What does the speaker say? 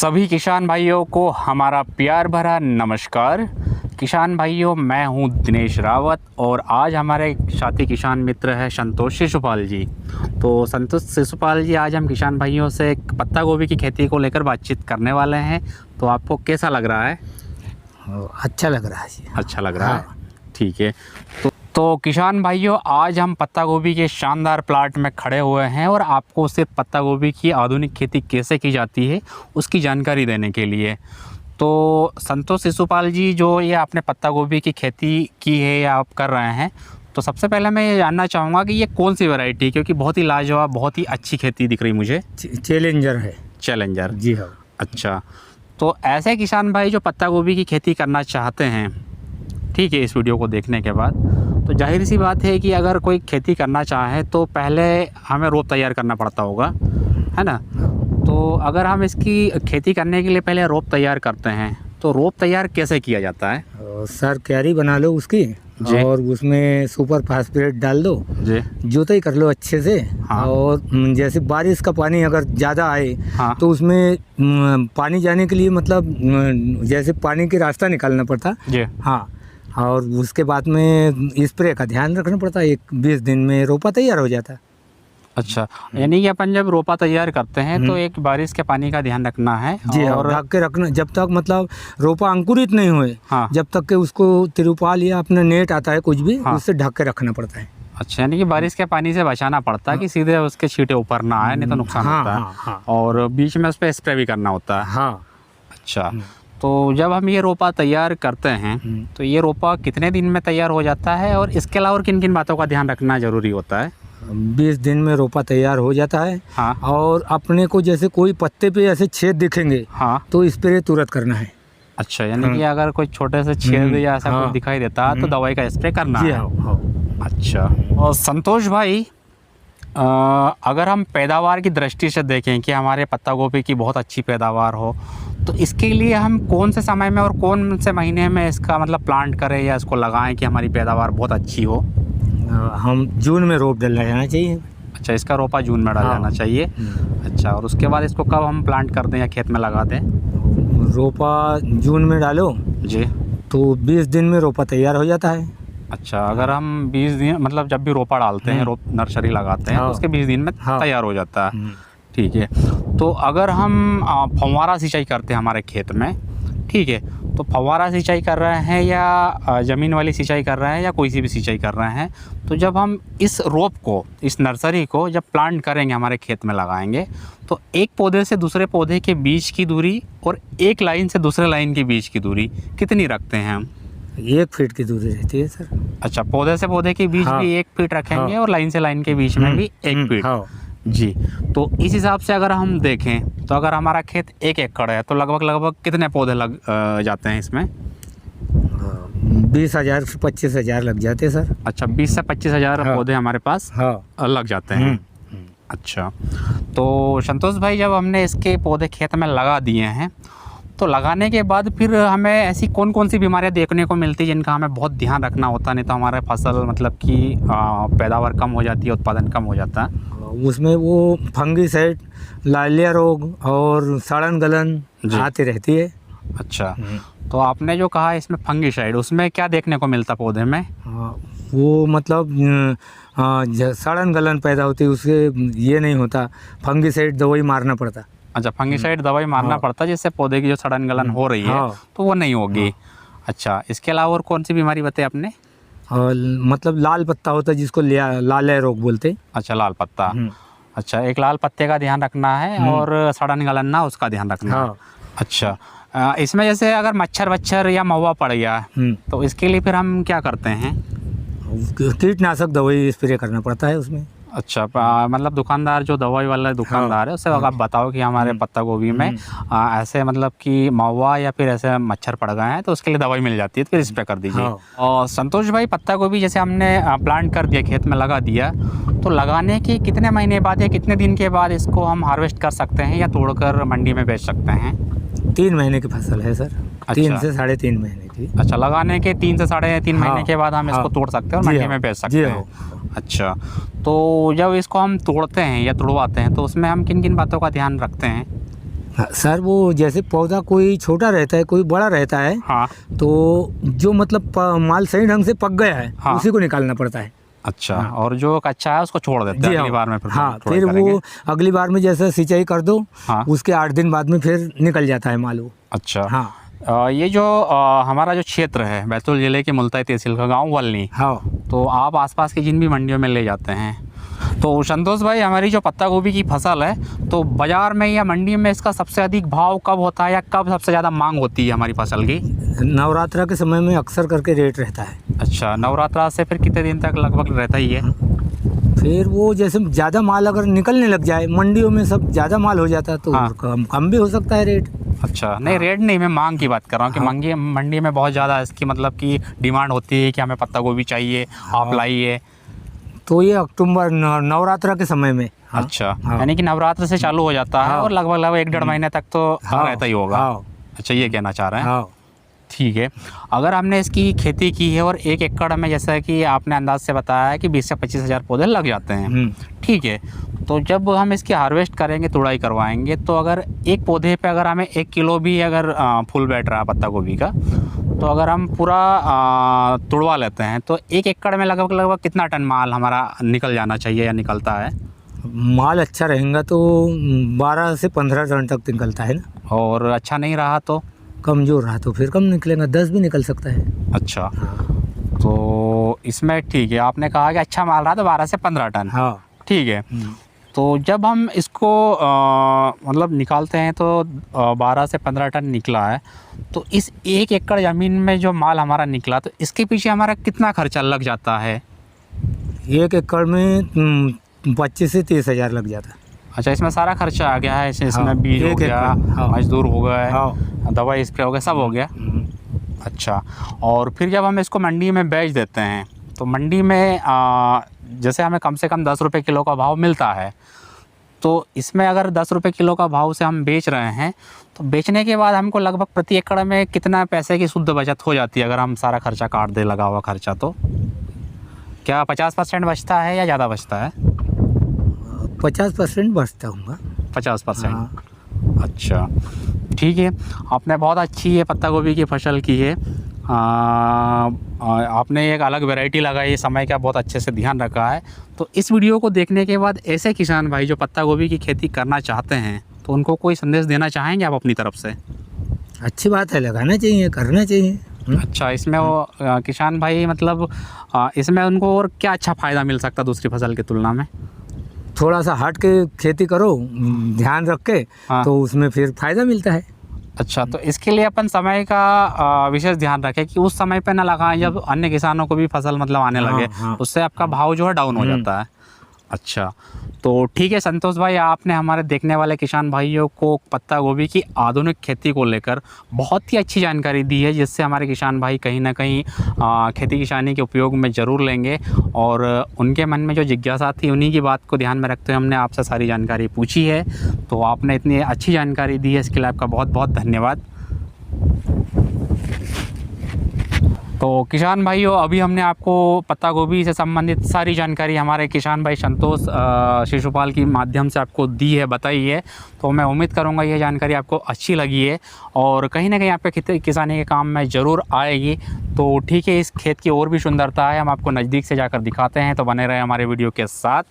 सभी किसान भाइयों को हमारा प्यार भरा नमस्कार। किसान भाइयों, मैं हूं दिनेश रावत और आज हमारे साथी किसान मित्र है संतोष शिशुपाल जी। तो संतोष शिशुपाल जी, आज हम किसान भाइयों से पत्ता गोभी की खेती को लेकर बातचीत करने वाले हैं। तो आपको कैसा लग रहा है? अच्छा लग रहा है जी। अच्छा लग रहा है, ठीक है। तो किसान भाइयों, आज हम पत्ता गोभी के शानदार प्लाट में खड़े हुए हैं और आपको सिर्फ पत्ता गोभी की आधुनिक खेती कैसे की जाती है उसकी जानकारी देने के लिए। तो संतोष शिशुपाल जी, जो ये आपने पत्ता गोभी की खेती की है या आप कर रहे हैं, तो सबसे पहले मैं ये जानना चाहूँगा कि ये कौन सी वैरायटी है, क्योंकि बहुत ही लाजवाब, बहुत ही अच्छी खेती दिख रही मुझे। चैलेंजर है। चैलेंजर, जी हाँ। अच्छा, तो ऐसे किसान भाई जो पत्ता गोभी की खेती करना चाहते हैं, ठीक है, इस वीडियो को देखने के बाद, तो जाहिर सी बात है कि अगर कोई खेती करना चाहे तो पहले हमें रोप तैयार करना पड़ता होगा, है ना। तो अगर हम इसकी खेती करने के लिए पहले रोप तैयार करते हैं तो रोप तैयार कैसे किया जाता है? सर, क्यारी बना लो उसकी और उसमें सुपर फास्फेट डाल दो जी, जोताई कर लो अच्छे से। हाँ। और जैसे बारिश का पानी अगर ज़्यादा आए, हाँ, तो उसमें पानी जाने के लिए मतलब जैसे पानी के रास्ता निकालना पड़ता जी। हाँ, और उसके बाद में स्प्रे का ध्यान रखना पड़ता है। 20 दिन में रोपा तैयार हो जाता है। अच्छा, यानी कि अपन जब रोपा तैयार करते हैं तो एक बारिश के पानी का ध्यान रखना है जी, और ढक के रखना जब तक मतलब रोपा अंकुरित नहीं हुए। हाँ। जब तक के उसको तिरुपाल या अपना नेट आता है कुछ भी, हाँ, उससे ढक के रखना पड़ता है। अच्छा, यानी कि बारिश के पानी से बचाना पड़ता है कि सीधे उसके छींटे ऊपर ना आए, नहीं तो नुकसान होता है। हाँ। और बीच में उस पर स्प्रे भी करना होता है। हाँ। अच्छा, तो जब हम ये रोपा तैयार करते हैं तो ये रोपा कितने दिन में तैयार हो जाता है और इसके अलावा और किन किन बातों का ध्यान रखना जरूरी होता है? 20 दिन में रोपा तैयार हो जाता है। हाँ। और अपने को जैसे कोई पत्ते पे ऐसे छेद दिखेंगे, हाँ, तो स्प्रे तुरंत करना है। अच्छा, यानी कि अगर कोई छोटे से छेद या ऐसा कुछ दिखाई देता है तो दवाई का स्प्रे करना है। अच्छा, और संतोष भाई, अगर हम पैदावार की दृष्टि से देखें कि हमारे पत्ता गोभी की बहुत अच्छी पैदावार हो, तो इसके लिए हम कौन से समय में और कौन से महीने में इसका मतलब प्लांट करें या इसको लगाएं कि हमारी पैदावार बहुत अच्छी हो? हम जून में रोप डालना जाना चाहिए। अच्छा, इसका रोपा जून में डाल जाना चाहिए। अच्छा, और उसके बाद इसको कब हम प्लांट कर दें या खेत में लगा दें? रोपा जून में डालो जी, तो 20 दिन में रोपा तैयार हो जाता है। अच्छा, अगर हम 20 दिन मतलब जब भी रोपा डालते हैं, रोप नर्सरी लगाते हैं, तो उसके 20 दिन में तैयार हो जाता है। ठीक है। तो अगर हम फव्वारा सिंचाई करते हैं हमारे खेत में, ठीक है, तो फव्वारा सिंचाई कर रहे हैं या ज़मीन वाली सिंचाई कर रहे हैं या कोई सी भी सिंचाई कर रहे हैं, तो जब हम इस रोप को, इस नर्सरी को जब प्लांट करेंगे, हमारे खेत में लगाएंगे, तो एक पौधे से दूसरे पौधे के बीच की दूरी और एक लाइन से दूसरे लाइन के बीच की दूरी कितनी रखते हैं हम? 1 फीट की दूरी रहती है सर। अच्छा, पौधे से पौधे के बीच भी 1 फीट रखेंगे और लाइन से लाइन के बीच में भी 1 फीट जी। तो इस हिसाब से अगर हम देखें तो अगर हमारा खेत 1 एकड़ है तो लगभग कितने पौधे लग जाते हैं इसमें? 20,000 से 25,000 लग जाते हैं सर। अच्छा, 20 से 25,000 पौधे हमारे पास लग जाते हैं। अच्छा, तो संतोष भाई, जब हमने इसके पौधे खेत में लगा दिए हैं तो लगाने के बाद फिर हमें ऐसी कौन कौन सी बीमारियां देखने को मिलती है जिनका हमें बहुत ध्यान रखना होता है, नहीं तो हमारे फसल मतलब कि पैदावार कम हो जाती है, उत्पादन कम हो जाता है? उसमें वो फंगीसाइड, लालिया रोग और सड़न गलन आती रहती है। अच्छा, तो आपने जो कहा इसमें फंगीसाइड, उसमें क्या देखने को मिलता पौधे में? वो मतलब सड़न गलन पैदा होती है, उससे ये नहीं होता, फंगीसाइड दवाई मारना पड़ता। अच्छा, फंगीसाइड दवाई मारना पड़ता जिससे पौधे की जो सड़न गलन हो रही है तो वो नहीं होगी। अच्छा, इसके अलावा और कौन सी बीमारी बताई आपने? मतलब लाल पत्ता होता है जिसको लालिया रोग बोलते। अच्छा, लाल पत्ता। अच्छा, एक लाल पत्ते का ध्यान रखना है और सड़न गलन ना, उसका ध्यान रखना है। अच्छा, इसमें जैसे अगर मच्छर या महुआ पड़ गया तो इसके लिए फिर हम क्या करते हैं? कीटनाशक दवाई स्प्रे करना पड़ता है उसमें। अच्छा, मतलब दुकानदार, जो दवाई वाला दुकानदार है, उससे आप बताओ कि हमारे पत्ता गोभी में ऐसे मतलब कि महुआ या फिर ऐसे मच्छर पड़ गए हैं तो उसके लिए दवाई मिल जाती है, तो फिर स्प्रे कर दीजिए। और संतोष भाई, पत्ता गोभी जैसे हमने प्लांट कर दिया, खेत में लगा दिया, तो लगाने के कितने महीने बाद या कितने दिन के बाद इसको हम हार्वेस्ट कर सकते हैं या तोड़कर मंडी में बेच सकते हैं? 3 महीने की फसल है सर। अच्छा, 3 से 3.5 महीने की। अच्छा, लगाने के 3 से 3.5 महीने के बाद हम इसको तोड़ सकते हैं और मंडी में बेच सकते हैं। अच्छा, तो जब इसको हम तोड़ते हैं या तुड़वाते हैं तो उसमें हम किन किन बातों का ध्यान रखते हैं? सर वो जैसे पौधा कोई छोटा रहता है कोई बड़ा रहता है, हाँ, तो जो मतलब माल सही ढंग से पक गया है, हाँ, उसी को निकालना पड़ता है। अच्छा, हाँ। और जो कच्चा है उसको छोड़ देते हैं अगली बार में, फिर हाँ, फिर वो अगली बार में जैसे सिंचाई कर दो, हाँ, उसके 8 दिन बाद में फिर निकल जाता है माल वो। अच्छा, हाँ। ये जो हमारा जो क्षेत्र है बैतूल जिले के मुल्ताई तहसील का गांव वलनी, हाँ, तो आप आसपास की जिन भी मंडियों में ले जाते हैं, तो संतोष भाई हमारी जो पत्ता गोभी की फसल है तो बाज़ार में या मंडी में इसका सबसे अधिक भाव कब होता है या कब सबसे ज़्यादा मांग होती है हमारी फसल की? नवरात्रा के समय में अक्सर करके रेट रहता है। अच्छा, नवरात्रा से फिर कितने दिन तक लगभग रहता ही है? फिर वो जैसे ज़्यादा माल अगर निकलने लग जाए, मंडियों में सब ज़्यादा माल हो जाता है तो हाँ, कम भी हो सकता है रेट। अच्छा, नहीं, हाँ, रेट नहीं, मैं मांग की बात कर रहा हूँ कि हाँ, मंडी में बहुत ज़्यादा इसकी मतलब कि डिमांड होती है कि हमें पत्ता गोभी चाहिए, हाँ, आप लाइए, तो ये अक्टूबर नवरात्रा के समय में। हाँ, अच्छा, हाँ, यानी कि नवरात्र से चालू हो जाता है, हाँ, और लगभग 1-1.5 महीने तक तो हाँ, रहता ही होगा। हाँ, अच्छा, ये कहना चाह रहे हैं। हाँ, ठीक है। अगर हमने इसकी खेती की है और 1 एकड़ में जैसा कि आपने अंदाज से बताया है कि 20 से 25 हज़ार पौधे लग जाते हैं, ठीक है, तो जब हम इसकी हार्वेस्ट करेंगे, तुड़ाई करवाएंगे, तो अगर एक पौधे पे अगर हमें 1 किलो भी अगर फूल बैठ रहा है पत्ता गोभी का, तो अगर हम पूरा तुड़वा लेते हैं तो 1 एकड़ में लगभग कितना टन माल हमारा निकल जाना चाहिए या निकलता है? माल अच्छा रहेगा तो 12 से 15 टन तक निकलता है ना, और अच्छा नहीं रहा तो? कमज़ोर रहा तो फिर कम निकलेगा, 10 भी निकल सकता है। अच्छा, तो इसमें ठीक है, आपने कहा कि अच्छा माल रहा तो 12 से 15 टन, हाँ, ठीक है। तो जब हम इसको मतलब निकालते हैं तो 12 से 15 टन निकला है, तो इस 1 एकड़ ज़मीन में जो माल हमारा निकला तो इसके पीछे हमारा कितना खर्चा लग जाता है? 1 एकड़ में 25 से 30 हज़ार लग जाता है। अच्छा, इसमें सारा खर्चा आ गया है, इसमें हाँ, बीज हो गया, हाँ, मजदूर हो गए, हाँ, दवाई स्प्रे हो गया, सब हो गया। अच्छा, और फिर जब हम इसको मंडी में बेच देते हैं तो मंडी में जैसे हमें कम से कम 10 रुपये किलो का भाव मिलता है, तो इसमें अगर 10 रुपये किलो का भाव से हम बेच रहे हैं तो बेचने के बाद हमको लगभग प्रति एकड़ में कितना पैसे की शुद्ध बचत हो जाती है अगर हम सारा खर्चा काट दे, लगा हुआ खर्चा? तो क्या 50% बचता है या ज़्यादा बचता है? 50% बचता होगा। 50%, हाँ। अच्छा, ठीक है, आपने बहुत अच्छी ये पत्ता गोभी की फसल की है। आपने एक अलग वैरायटी लगाई, समय का बहुत अच्छे से ध्यान रखा है। तो इस वीडियो को देखने के बाद ऐसे किसान भाई जो पत्ता गोभी की खेती करना चाहते हैं तो उनको कोई संदेश देना चाहेंगे आप अपनी तरफ से? अच्छी बात है, लगाना चाहिए, करना चाहिए। अच्छा, इसमें वो किसान भाई मतलब इसमें उनको और क्या अच्छा फ़ायदा मिल सकता है दूसरी फसल की तुलना में? थोड़ा सा हट के खेती करो, ध्यान रख के, हाँ, तो उसमें फिर फ़ायदा मिलता है। अच्छा, तो इसके लिए अपन समय का विशेष ध्यान रखें कि उस समय पे ना लगाएं जब अन्य किसानों को भी फसल मतलब आने लगे, हाँ, उससे आपका भाव जो है डाउन हो जाता है। अच्छा, तो ठीक है संतोष भाई, आपने हमारे देखने वाले किसान भाइयों को पत्ता गोभी की आधुनिक खेती को लेकर बहुत ही अच्छी जानकारी दी है, जिससे हमारे किसान भाई कहीं ना कहीं खेती किसानी के उपयोग में ज़रूर लेंगे। और उनके मन में जो जिज्ञासा थी उन्हीं की बात को ध्यान में रखते हुए हमने आपसे सारी जानकारी पूछी है। तो आपने इतनी अच्छी जानकारी दी है, इसके लिए आपका बहुत बहुत धन्यवाद। तो किसान भाइयों, अभी हमने आपको पत्ता गोभी से संबंधित सारी जानकारी हमारे किसान भाई संतोष शिशुपाल की माध्यम से आपको दी है, बताई है। तो मैं उम्मीद करूंगा ये जानकारी आपको अच्छी लगी है और कहीं ना कहीं आपके किसानी के काम में ज़रूर आएगी। तो ठीक है, इस खेत की और भी सुंदरता है, हम आपको नज़दीक से जाकर दिखाते हैं, तो बने रहे हमारे वीडियो के साथ।